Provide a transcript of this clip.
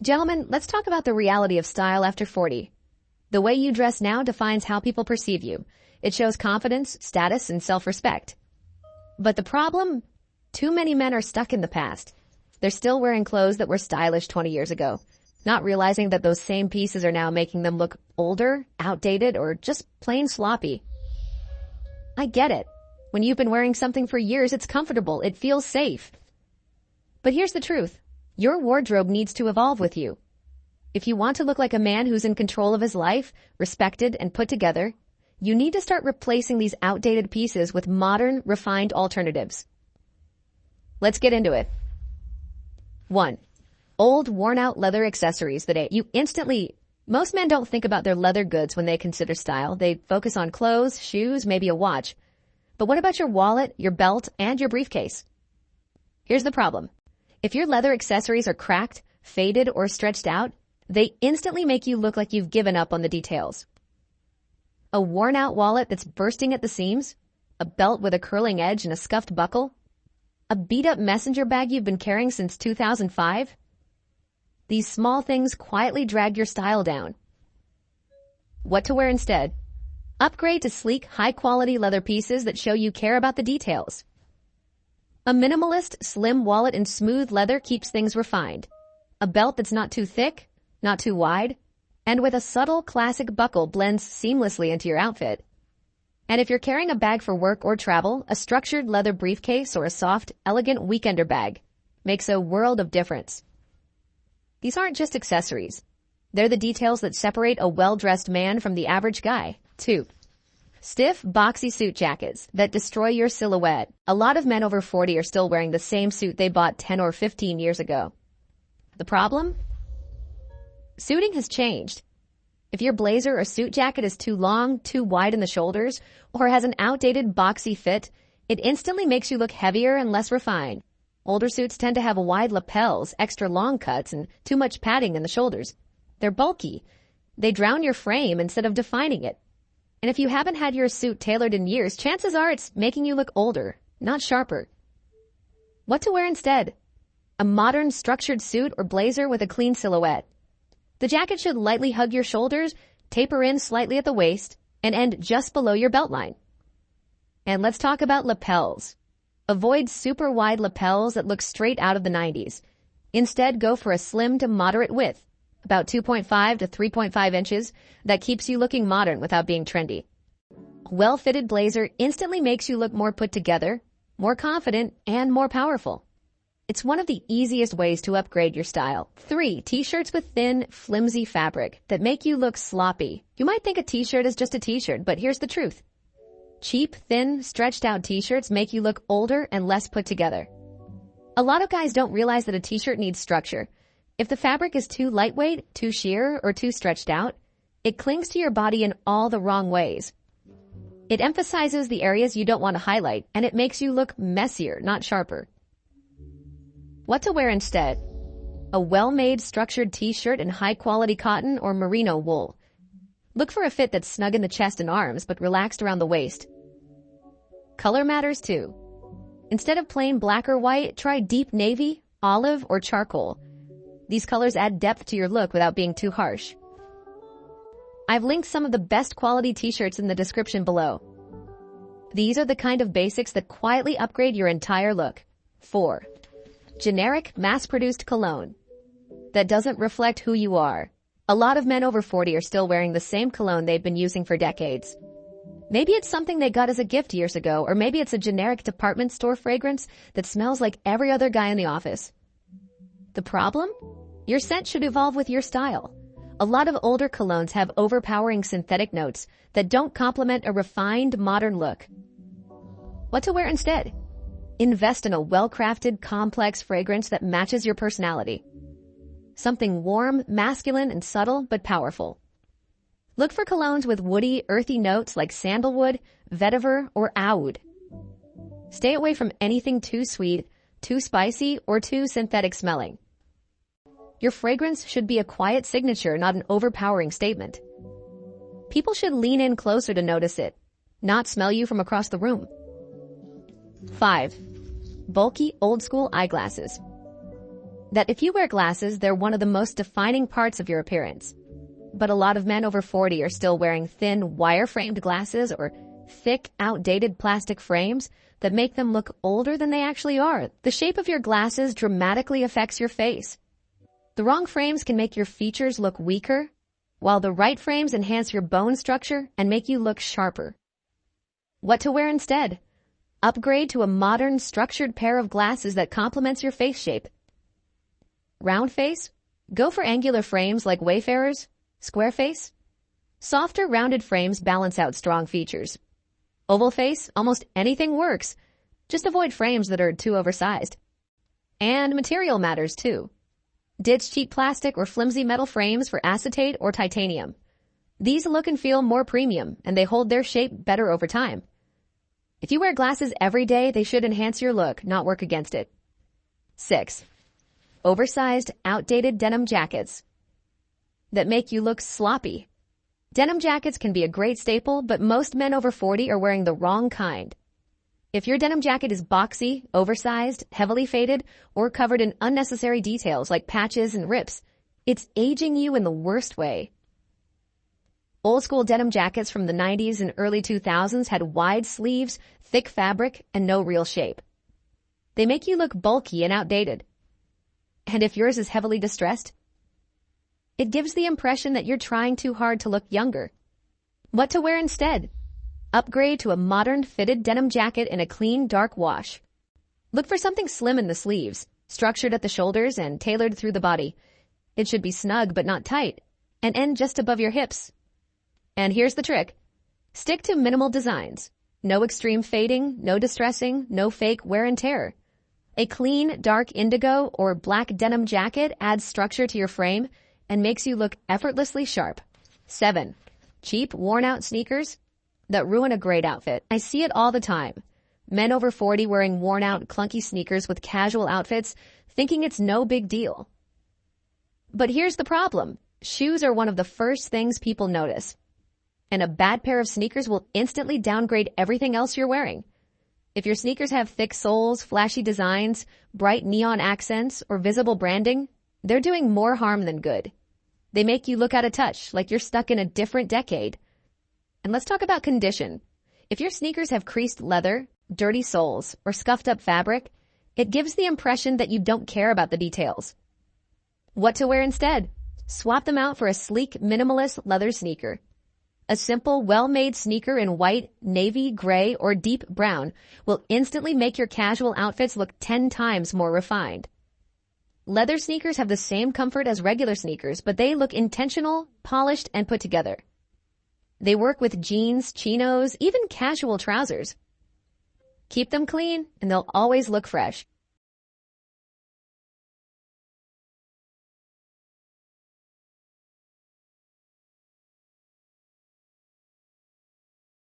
Gentlemen, let's talk about the reality of style after 40. The way you dress now defines how people perceive you. It shows confidence, status, and self-respect. But the problem? Too many men are stuck in the past. They're still wearing clothes that were stylish 20 years ago, not realizing that those same pieces are now making them look older, outdated, or just plain sloppy. I get it. When you've been wearing something for years, it's comfortable, it feels safe. But here's the truth. Your wardrobe needs to evolve with you. If you want to look like a man who's in control of his life, respected and put together, you need to start replacing these outdated pieces with modern, refined alternatives. Let's get into it. 1. Old, worn-out leather accessories that most men don't think about their leather goods when they consider style. They focus on clothes, shoes, maybe a watch. But what about your wallet, your belt, and your briefcase? Here's the problem. If your leather accessories are cracked, faded, or stretched out, they instantly make you look like you've given up on the details. A worn-out wallet that's bursting at the seams, a belt with a curling edge and a scuffed buckle, a beat-up messenger bag you've been carrying since 2005? These small things quietly drag your style down. What to wear instead? Upgrade to sleek, high-quality leather pieces that show you care about the details. A minimalist, slim wallet in smooth leather keeps things refined. A belt that's not too thick, not too wide, and with a subtle, classic buckle blends seamlessly into your outfit. And if you're carrying a bag for work or travel, a structured leather briefcase or a soft, elegant weekender bag makes a world of difference. These aren't just accessories. They're the details that separate a well-dressed man from the average guy. 2. Stiff, boxy suit jackets that destroy your silhouette. A lot of men over 40 are still wearing the same suit they bought 10 or 15 years ago. The problem? Suiting has changed. If your blazer or suit jacket is too long, too wide in the shoulders, or has an outdated boxy fit, it instantly makes you look heavier and less refined. Older suits tend to have wide lapels, extra long cuts, and too much padding in the shoulders. They're bulky. They drown your frame instead of defining it. And if you haven't had your suit tailored in years, chances are it's making you look older, not sharper. What to wear instead? A modern structured suit or blazer with a clean silhouette. The jacket should lightly hug your shoulders, taper in slightly at the waist, and end just below your belt line. And let's talk about lapels. Avoid super wide lapels that look straight out of the 90s. Instead, go for a slim to moderate width, about 2.5 to 3.5 inches, that keeps you looking modern without being trendy. A well-fitted blazer instantly makes you look more put together, more confident, and more powerful. It's one of the easiest ways to upgrade your style. 3. T-shirts with thin, flimsy fabric that make you look sloppy. You might think a t-shirt is just a t-shirt, but here's the truth. Cheap, thin, stretched-out t-shirts make you look older and less put together. A lot of guys don't realize that a t-shirt needs structure. If the fabric is too lightweight, too sheer, or too stretched out, it clings to your body in all the wrong ways. It emphasizes the areas you don't want to highlight, and it makes you look messier, not sharper. What to wear instead? A well-made, structured t-shirt in high-quality cotton or merino wool. Look for a fit that's snug in the chest and arms, but relaxed around the waist. Color matters too. Instead of plain black or white, try deep navy, olive, or charcoal. These colors add depth to your look without being too harsh. I've linked some of the best quality t-shirts in the description below. These are the kind of basics that quietly upgrade your entire look. 4. Generic, mass-produced cologne that doesn't reflect who you are. A lot of men over 40 are still wearing the same cologne they've been using for decades. Maybe it's something they got as a gift years ago, or maybe it's a generic department store fragrance that smells like every other guy in the office. The problem? Your scent should evolve with your style. A lot of older colognes have overpowering synthetic notes that don't complement a refined, modern look. What to wear instead? Invest in a well-crafted, complex fragrance that matches your personality. Something warm, masculine, and subtle, but powerful. Look for colognes with woody, earthy notes like sandalwood, vetiver, or oud. Stay away from anything too sweet, too spicy, or too synthetic smelling. Your fragrance should be a quiet signature, not an overpowering statement. People should lean in closer to notice it, not smell you from across the room. 5. Bulky, old-school eyeglasses. that if you wear glasses, they're one of the most defining parts of your appearance. But a lot of men over 40 are still wearing thin, wire-framed glasses or thick, outdated plastic frames that make them look older than they actually are. The shape of your glasses dramatically affects your face. The wrong frames can make your features look weaker, while the right frames enhance your bone structure and make you look sharper. What to wear instead? Upgrade to a modern, structured pair of glasses that complements your face shape. Round face? Go for angular frames like Wayfarers. Square face? Softer, rounded frames balance out strong features. Oval face? Almost anything works. Just avoid frames that are too oversized. And material matters too. Ditch cheap plastic or flimsy metal frames for acetate or titanium. These look and feel more premium, and they hold their shape better over time. If you wear glasses every day, they should enhance your look, not work against it. 6. Oversized, outdated denim jackets that make you look sloppy. Denim jackets can be a great staple, but most men over 40 are wearing the wrong kind. If your denim jacket is boxy, oversized, heavily faded, or covered in unnecessary details like patches and rips, it's aging you in the worst way. Old school denim jackets from the 90s and early 2000s had wide sleeves, thick fabric, and no real shape. They make you look bulky and outdated. And if yours is heavily distressed, it gives the impression that you're trying too hard to look younger. What to wear instead? Upgrade to a modern fitted denim jacket in a clean, dark wash. Look for something slim in the sleeves, structured at the shoulders and tailored through the body. It should be snug but not tight, and end just above your hips. And here's the trick. Stick to minimal designs. No extreme fading, no distressing, no fake wear and tear. A clean, dark indigo or black denim jacket adds structure to your frame and makes you look effortlessly sharp. 7. Cheap, worn-out sneakers that ruin a great outfit. I see it all the time. Men over 40 wearing worn-out, clunky sneakers with casual outfits, thinking it's no big deal. But here's the problem. Shoes are one of the first things people notice. And a bad pair of sneakers will instantly downgrade everything else you're wearing. If your sneakers have thick soles, flashy designs, bright neon accents, or visible branding, they're doing more harm than good. They make you look out of touch, like you're stuck in a different decade. And let's talk about condition. If your sneakers have creased leather, dirty soles, or scuffed up fabric, it gives the impression that you don't care about the details. What to wear instead? Swap them out for a sleek, minimalist leather sneaker. A simple, well-made sneaker in white, navy, gray, or deep brown will instantly make your casual outfits look 10 times more refined. Leather sneakers have the same comfort as regular sneakers, but they look intentional, polished, and put together. They work with jeans, chinos, even casual trousers. Keep them clean, and they'll always look fresh.